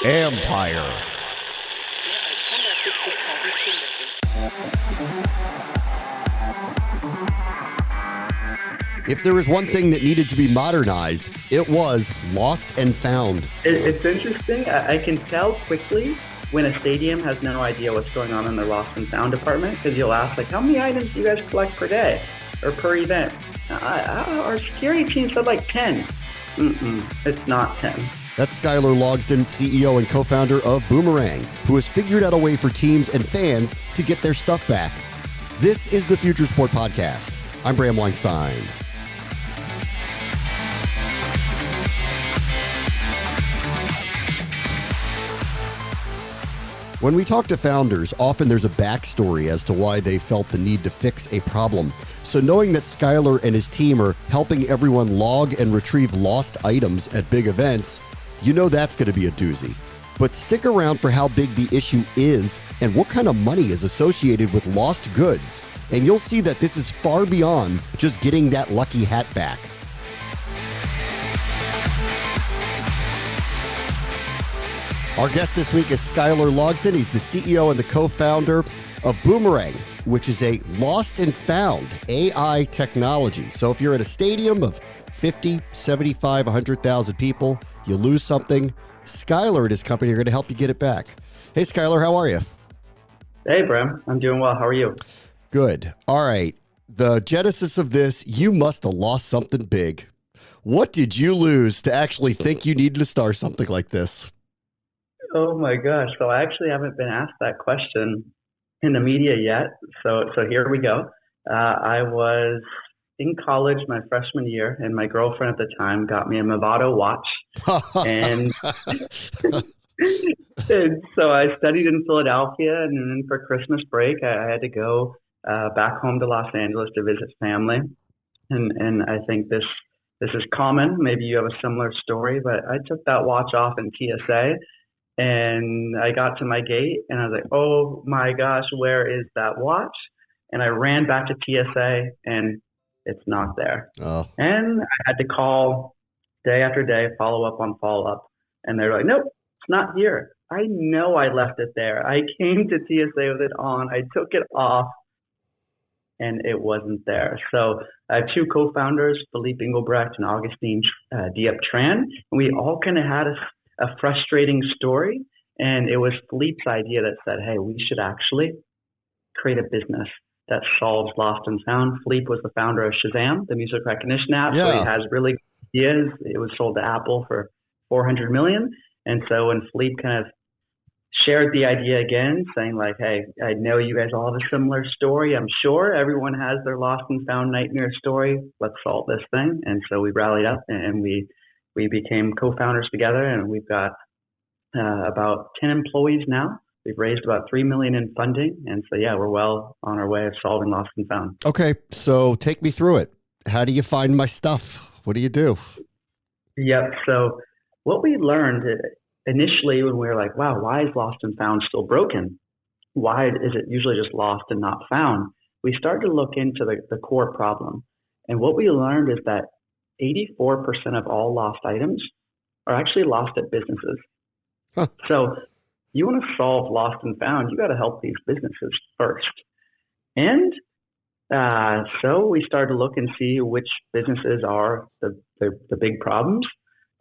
Empire. If there was one thing that needed to be modernized, it was Lost and Found. It's interesting. I can tell quickly when a stadium has no idea what's going on in their Lost and Found department, because you'll ask, like, how many items do you guys collect per day or per event? Our security team said like 10. It's not 10. That's Skyler, Logsdon, CEO and co-founder of Boomerang, who has figured out a way for teams and fans to get their stuff back. This is the Future Sport Podcast. I'm Bram Weinstein. When we talk to founders, often there's a backstory as to why they felt the need to fix a problem. So knowing that Skyler and his team are helping everyone log and retrieve lost items at big events, you know that's going to be a doozy. But stick around for how big the issue is and what kind of money is associated with lost goods. And you'll see that this is far beyond just getting that lucky hat back. Our guest this week is Skyler Logsdon. He's the CEO and the co-founder of Boomerang, which is a lost and found AI technology. So if you're at a stadium of 50, 75, 100,000 people, you lose something, Skyler and his company are going to help you get it back. Hey, Skyler, how are you? Hey, Bram. I'm doing well. How are you? Good. All right. The genesis of this, you must have lost something big. What did you lose to actually think you needed to start something like this? Oh my gosh. So I actually haven't been asked that question in the media yet. So here we go. I was in college my freshman year, and my girlfriend at the time got me a Movado watch. and, and so I studied in Philadelphia, and then for Christmas break, I had to go back home to Los Angeles to visit family. And I think this is common. Maybe you have a similar story, but I took that watch off in TSA. And I got to my gate and I was like, oh my gosh, where is that watch? And I ran back to TSA and it's not there. Oh. And I had to call day after day, follow up on follow up. And they're like, nope, it's not here. I know I left it there. I came to TSA with it on. I took it off and it wasn't there. So I have two co-founders, Philippe Engelbrecht and Augustine Diep-Tran. And we all kind of had a frustrating story, and it was Philippe's idea that said, hey, we should actually create a business that solves lost and found. Philippe was the founder of Shazam, the music recognition app. Yeah. So he has really good ideas. It was sold to Apple for $400 million. And so when Philippe kind of shared the idea again, saying like, hey, I know you guys all have a similar story. I'm sure everyone has their lost and found nightmare story. Let's solve this thing. And so we rallied up and we became co-founders together, and we've got about 10 employees now. We've raised about $3 million in funding. And so, yeah, we're well on our way of solving lost and found. Okay. So take me through it. How do you find my stuff? What do you do? Yep. So what we learned initially when we were like, wow, why is lost and found still broken? Why is it usually just lost and not found? We started to look into the core problem. And what we learned is that 84% of all lost items are actually lost at businesses. Huh. So you want to solve lost and found, you got to help these businesses first. And so we started to look and see which businesses are the big problems.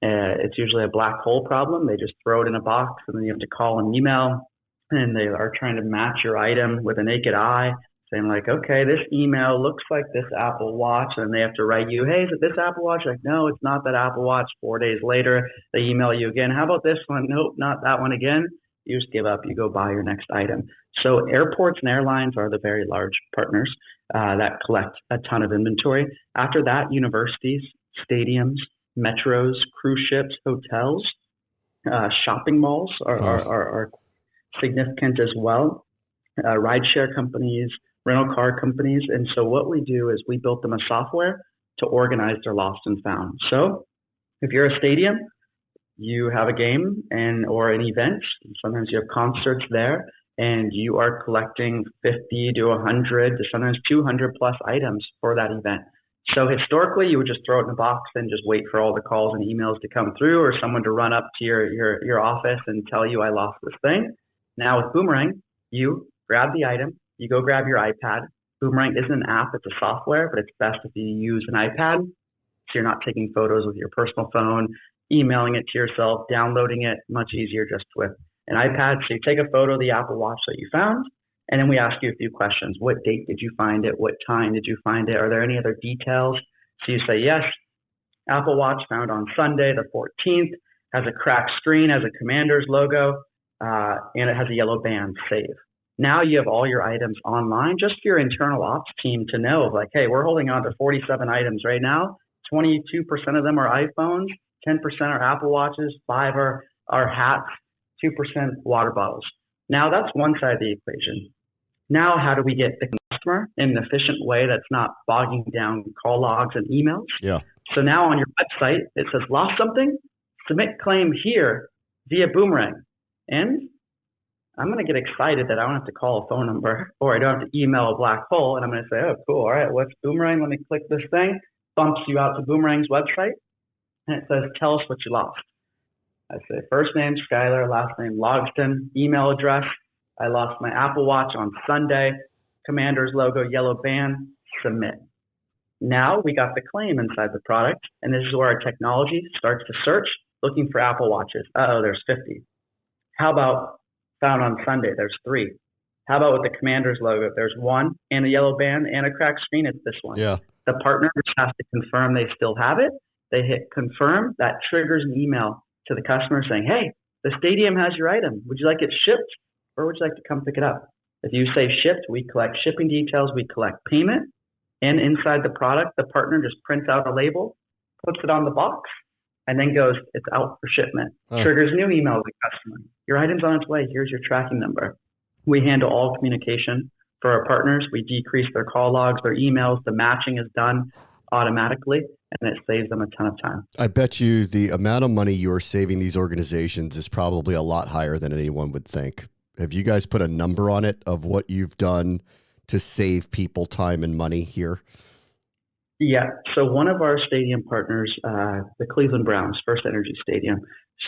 It's usually a black hole problem. They just throw it in a box and then you have to call and email, and they are trying to match your item with a naked eye, saying like, okay, this email looks like this Apple Watch, and they have to write you, hey, is it this Apple Watch? Like, no, it's not that Apple Watch. 4 days later, they email you again. How about this one? Nope, not that one again. You just give up. You go buy your next item. So airports and airlines are the very large partners that collect a ton of inventory. After that, universities, stadiums, metros, cruise ships, hotels, shopping malls are significant as well. Rideshare companies, rental car companies. And so what we do is we built them a software to organize their lost and found. So if you're a stadium, you have a game or an event, sometimes you have concerts there, and you are collecting 50 to 100 to sometimes 200 plus items for that event. So historically, you would just throw it in a box and just wait for all the calls and emails to come through, or someone to run up to your office and tell you I lost this thing. Now with Boomerang, you grab the item, you go grab your iPad. Boomerang isn't an app, it's a software, but it's best if you use an iPad. So you're not taking photos with your personal phone, emailing it to yourself, downloading it, much easier just with an iPad. So you take a photo of the Apple Watch that you found, and then we ask you a few questions. What date did you find it? What time did you find it? Are there any other details? So you say, yes, Apple Watch found on Sunday the 14th, has a cracked screen, has a Commander's logo, and it has a yellow band, save. Now you have all your items online, just for your internal ops team to know, like, hey, we're holding on to 47 items right now. 22% of them are iPhones, 10% are Apple Watches, 5 are hats, 2% water bottles. Now that's one side of the equation. Now how do we get the customer in an efficient way that's not bogging down call logs and emails? Yeah. So now on your website, it says, lost something? Submit claim here via Boomerang. And I'm going to get excited that I don't have to call a phone number or I don't have to email a black hole. And I'm going to say, oh, cool. All right, what's Boomerang? Let me click this thing. Bumps you out to Boomerang's website. And it says, tell us what you lost. I say, first name, Skyler, last name, Logsdon, email address. I lost my Apple Watch on Sunday. Commander's logo, yellow band, submit. Now we got the claim inside the product. And this is where our technology starts to search, looking for Apple Watches. Uh-oh, there's 50. How about found on Sunday? There's 3. How about with the Commander's logo? There's 1 and a yellow band and a cracked screen. It's this one. Yeah. The partner just has to confirm they still have it. They hit confirm. That triggers an email to the customer saying, hey, the stadium has your item. Would you like it shipped or would you like to come pick it up? If you say shipped, we collect shipping details. We collect payment. And inside the product, the partner just prints out a label, puts it on the box, and then goes, it's out for shipment. Triggers new email to the customer. Your item's on its way. Here's your tracking number. We handle all communication for our partners. We decrease their call logs, their emails. The matching is done automatically, and it saves them a ton of time. I bet you the amount of money you are saving these organizations is probably a lot higher than anyone would think. Have you guys put a number on it of what you've done to save people time and money here? Yeah. So one of our stadium partners, the Cleveland Browns, First Energy Stadium.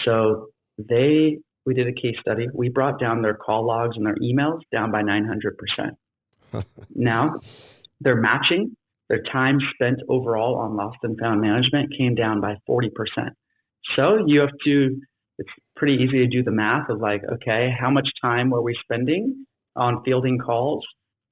So we did a case study. We brought down their call logs and their emails down by 900%. Now their matching, their time spent overall on lost and found management came down by 40%. So it's pretty easy to do the math of like, okay, how much time were we spending on fielding calls?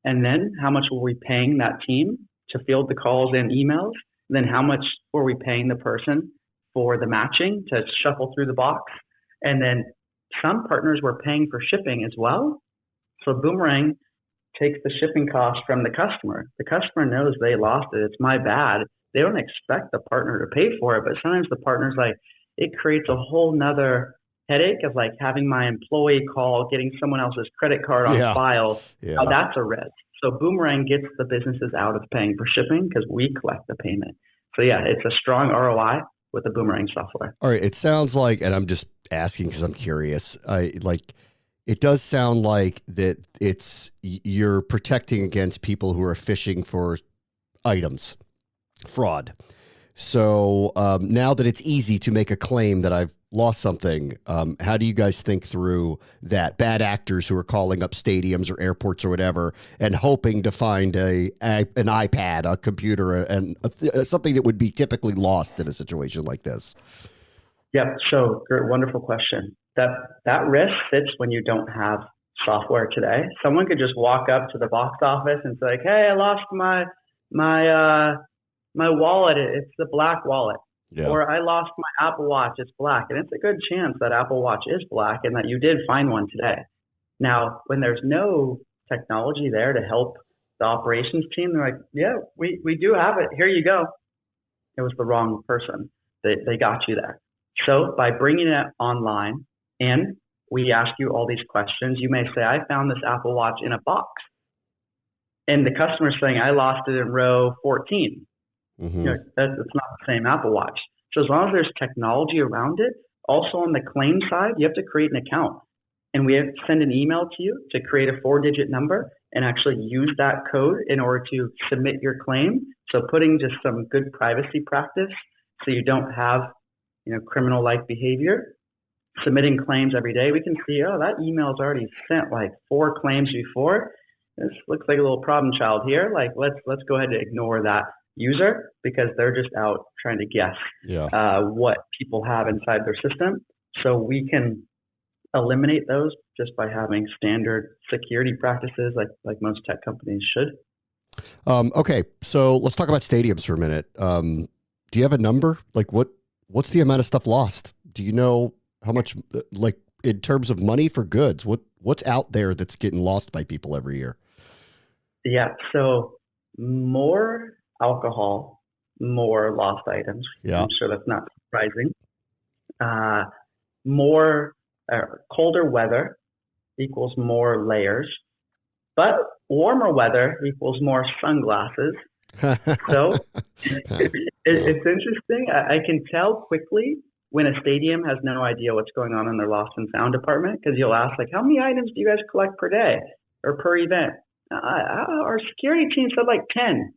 And then how much were we paying that team to field the calls and emails? And then how much were we paying the person for the matching to shuffle through the box? And then some partners were paying for shipping as well. So Boomerang takes the shipping cost from the customer. The customer knows they lost it. It's my bad. They don't expect the partner to pay for it, but sometimes the partner's like, it creates a whole nother headache of like having my employee call, getting someone else's credit card on file. Yeah. Now that's a risk. So Boomerang gets the businesses out of paying for shipping because we collect the payment. So yeah, it's a strong ROI with the Boomerang software. All right. It sounds like, and I'm just asking because I'm curious, it does sound like that you're protecting against people who are fishing for items, fraud. So now that it's easy to make a claim that I've lost something, how do you guys think through that? Bad actors who are calling up stadiums or airports or whatever and hoping to find an iPad, a computer, and something that would be typically lost in a situation like this. Yeah, so great, wonderful question. That risk sits when you don't have software today. Someone could just walk up to the box office and say, like, hey, I lost my wallet. It's the black wallet. Yeah. Or I lost my Apple Watch. It's black. And it's a good chance that Apple Watch is black and that you did find one today. Now, when there's no technology there to help the operations team, they're like, yeah, we do have it. Here you go. It was the wrong person. They got you there. So by bringing it online and we ask you all these questions, you may say, I found this Apple Watch in a box. And the customer's saying, I lost it in row 14. Mm-hmm. You know, it's not the same Apple Watch. So as long as there's technology around it, also on the claim side, you have to create an account. And we have to send an email to you to create a 4-digit number. and actually use that code in order to submit your claim. So putting just some good privacy practice so you don't have, criminal-like behavior. Submitting claims every day, we can see, oh, that email's already sent like 4 claims before. This looks like a little problem child here. Like, let's go ahead and ignore that user because they're just out trying to guess what people have inside their system. So we can eliminate those just by having standard security practices like most tech companies should. Okay, so let's talk about stadiums for a minute. Do you have a number? Like what's the amount of stuff lost? Do you know how much, like in terms of money for goods, what's out there that's getting lost by people every year? Yeah, so more alcohol, more lost items. Yeah. I'm sure that's not surprising. More colder weather equals more layers, but warmer weather equals more sunglasses. So it's interesting. I can tell quickly when a stadium has no idea what's going on in their lost and found department, because you'll ask, like, how many items do you guys collect per day or per event? Our security team said like 10.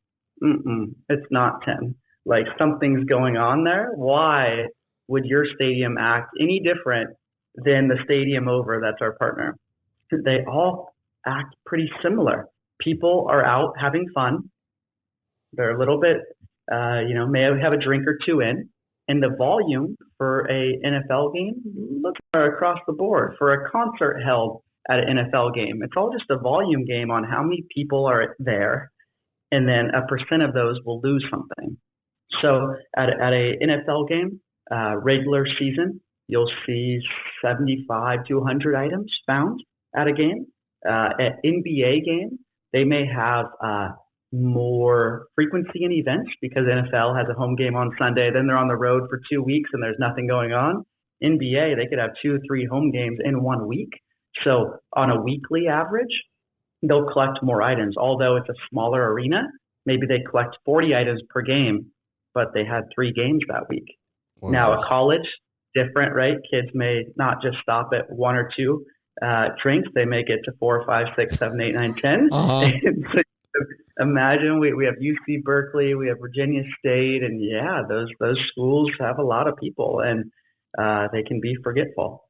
It's not 10. Like something's going on there. Why would your stadium act any different than the stadium over that's our partner? They all act pretty similar. People are out having fun. They're a little bit, may have a drink or two in. And the volume for a NFL game looks across the board. For a concert held at an NFL game, it's all just a volume game on how many people are there. And then a percent of those will lose something. So at a NFL game, regular season, you'll see 75 to 100 items found at a game. At NBA game, they may have more frequency in events because NFL has a home game on Sunday, then they're on the road for 2 weeks and there's nothing going on. NBA, they could have 2-3 home games in 1 week. So on a weekly average, they'll collect more items. Although it's a smaller arena, maybe they collect 40 items per game, but they had 3 games that week. Wow. Now a college, different, right? Kids may not just stop at 1 or 2 drinks. They may get to 4, 5, 6, 7, 8, 9, 10. Uh-huh. Imagine we have UC Berkeley, we have Virginia State, and those schools have a lot of people, and they can be forgetful.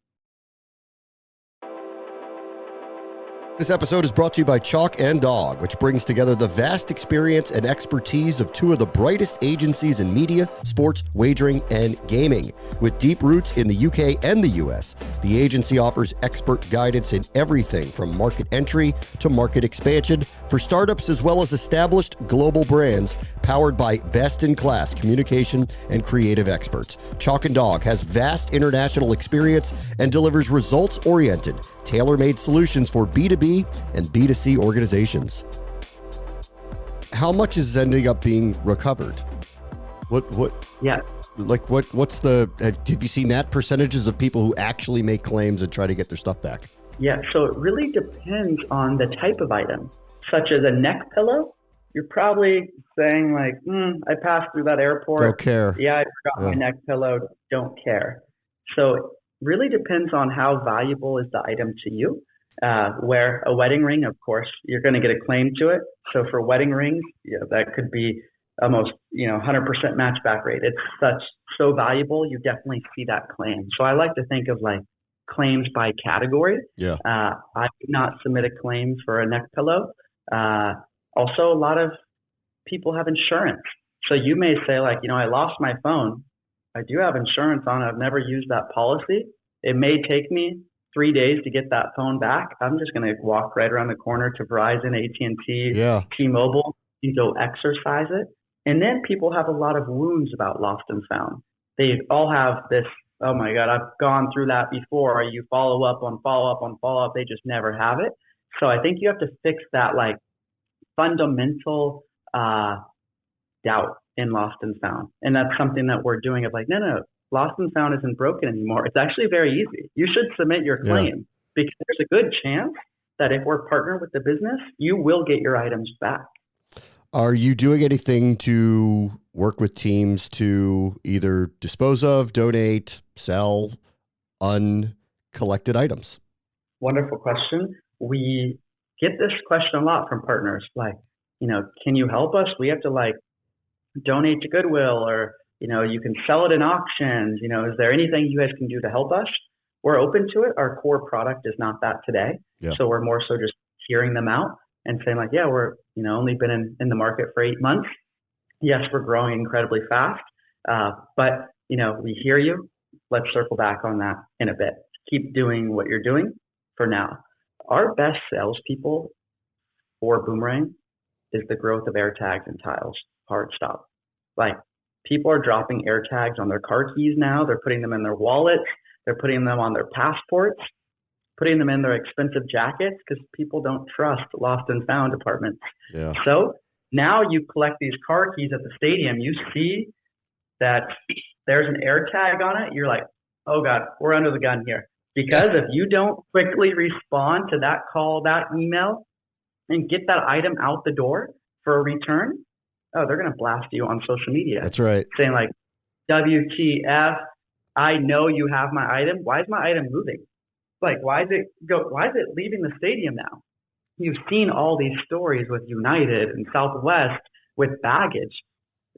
This episode is brought to you by Chalk and Dog, which brings together the vast experience and expertise of 2 of the brightest agencies in media, sports, wagering, and gaming. With deep roots in the UK and the US, the agency offers expert guidance in everything from market entry to market expansion for startups as well as established global brands powered by best-in-class communication and creative experts. Chalk and Dog has vast international experience and delivers results-oriented, tailor-made solutions for B2B and B2C organizations. How much is ending up being recovered? Yeah. What's the, have you seen that percentages of people who actually make claims and try to get their stuff back? Yeah, so it really depends on the type of item, such as a neck pillow. You're probably saying like, I passed through that airport. Don't care. Yeah, I forgot my neck pillow. Don't care. So it really depends on how valuable is the item to you. Where a wedding ring, of course, you're going to get a claim to it. So for wedding rings, that could be almost 100% match back rate. It's so valuable, you definitely see that claim. So I like to think of like claims by category. Yeah. I would not submit a claim for a neck pillow. Also, a lot of people have insurance. So you may say like, I lost my phone. I do have insurance on it. I've never used that policy. It may take me 3 days to get that phone back. I'm just going to walk right around the corner to Verizon, AT&T, T-Mobile, and go exercise it. And then people have a lot of wounds about lost and found. They all have this, oh my God, I've gone through that before. You follow up on follow up on follow up. They just never have it. So I think you have to fix that like fundamental doubt in lost and found. And that's something that we're doing of like, no, lost and found isn't broken anymore. It's actually very easy. You should submit your claim because there's a good chance that if we're partnered with the business, you will get your items back. Are you doing anything to work with teams to either dispose of, donate, sell uncollected items? Wonderful question. We get this question a lot from partners, like, can you help us? We have to donate to Goodwill, or, you can sell it in auctions. Is there anything you guys can do to help us? We're open to it. Our core product is not that today. Yeah. So we're more so just hearing them out and saying we're, only been in the market for 8 months. Yes, we're growing incredibly fast. But, we hear you. Let's circle back on that in a bit. Keep doing what you're doing for now. Our best salespeople for Boomerang is the growth of air tags and tiles. Hard stop. People are dropping air tags on their car keys now. They're putting them in their wallets. They're putting them on their passports, putting them in their expensive jackets, because people don't trust lost and found departments. Yeah. So now you collect these car keys at the stadium. You see that there's an air tag on it. You're like, oh God, we're under the gun here. Because if you don't quickly respond to that call, that email, and get that item out the door for a return, they're going to blast you on social media. That's right. Saying WTF, I know you have my item. Why is my item moving? Why is it leaving the stadium now? You've seen all these stories with United and Southwest with baggage.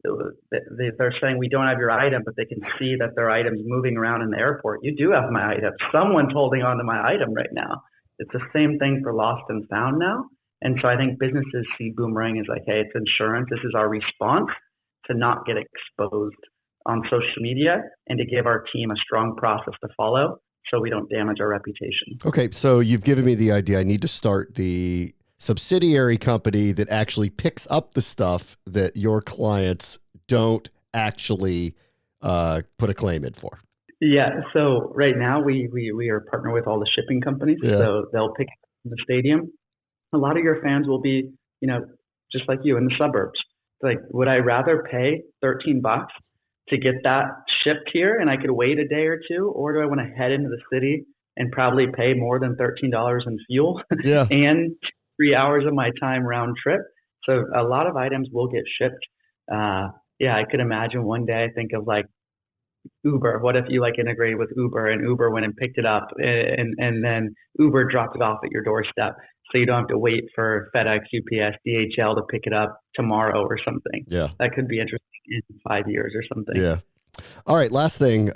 They're saying we don't have your item, but they can see that their item's moving around in the airport. You do have my item. Someone's holding on to my item right now. It's the same thing for lost and found now. And so I think businesses see Boomerang as hey, it's insurance. This is our response to not get exposed on social media and to give our team a strong process to follow so we don't damage our reputation. Okay, so you've given me the idea. I need to start the subsidiary company that actually picks up the stuff that your clients don't actually put a claim in for. Yeah, so right now we are partnered with all the shipping companies. Yeah. So they'll pick up in the stadium. A lot of your fans will be, just like you in the suburbs. Would I rather pay $13 to get that shipped here and I could wait a day or two, or do I want to head into the city and probably pay more than $13 in fuel and 3 hours of my time round trip? So a lot of items will get shipped. I could imagine one day I think of Uber. What if you integrated with Uber and Uber went and picked it up and then Uber dropped it off at your doorstep, so you don't have to wait for FedEx, UPS, DHL to pick it up tomorrow or something. Yeah. That could be interesting in 5 years or something. Yeah. All right. Last thing.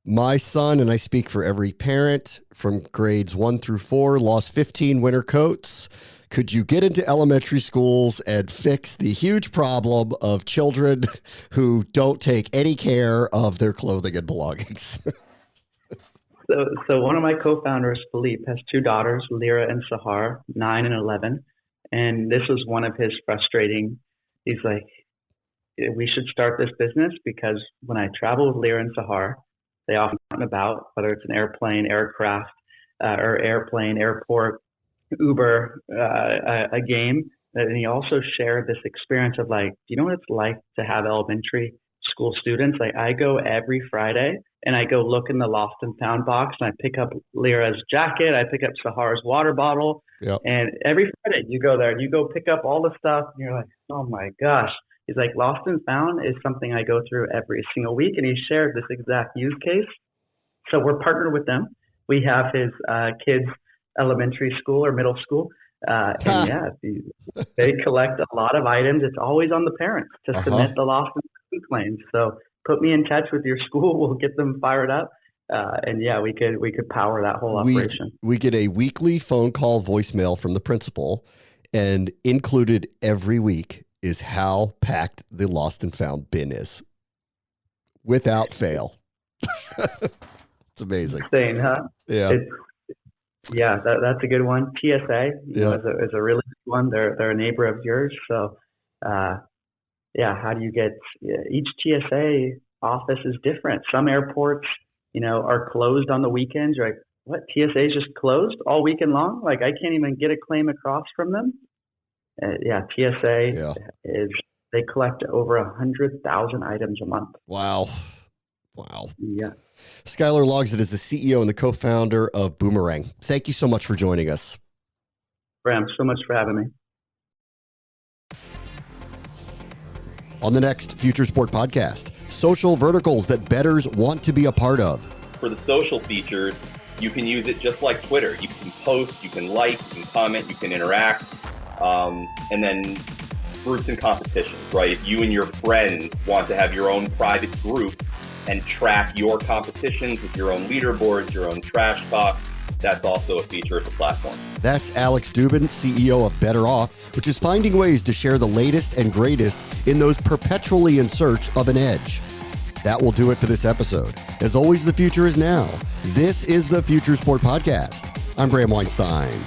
My son, and I speak for every parent from grades 1 through 4, lost 15 winter coats. Could you get into elementary schools and fix the huge problem of children who don't take any care of their clothing and belongings? So one of my co-founders, Philippe, has 2 daughters, Lyra and Sahar, 9 and 11. And this was one of his frustrating. He's like, we should start this business because when I travel with Lyra and Sahar, they often out and about, whether it's an airplane, aircraft, or airplane, airport, Uber, a game. And he also shared this experience of do you know what it's like to have elementary school students? I go every Friday and I go look in the lost and found box and I pick up Lyra's jacket, I pick up Sahar's water bottle. Yep. And every Friday you go there and you go pick up all the stuff and you're like, oh my gosh. He's like, lost and found is something I go through every single week. And he shared this exact use case. So we're partnered with them. We have his kids' elementary school or middle school. They collect a lot of items. It's always on the parents to submit the lost and found claims. So put me in touch with your school. We'll get them fired up. We could power that whole operation. We get a weekly phone call voicemail from the principal, and included every week is how packed the lost and found bin is, without fail. It's amazing. Insane, huh? Yeah. That's a good one. TSA, is a really good one. They're a neighbor of yours. So, how do you get each TSA office is different. Some airports, are closed on the weekends. You're like, what? TSA is just closed all weekend long? I can't even get a claim across from them. TSA they collect over 100,000 items a month. Wow. Yeah. Skyler Logsdon is the CEO and the co-founder of Boomerang. Thank you so much for joining us. Bram, so much for having me. On the next Future Sport podcast, social verticals that bettors want to be a part of. For the social features, you can use it just like Twitter. You can post, you can like, you can comment, you can interact, and then groups and competitions, right? If you and your friends want to have your own private group and track your competitions with your own leaderboards, your own trash talk, that's also a feature of the platform. That's Alex Dubin, CEO of Better Off, which is finding ways to share the latest and greatest in those perpetually in search of an edge. That will do it for this episode. As always, the future is now. This is the Future Sport Podcast. I'm Bram Weinstein.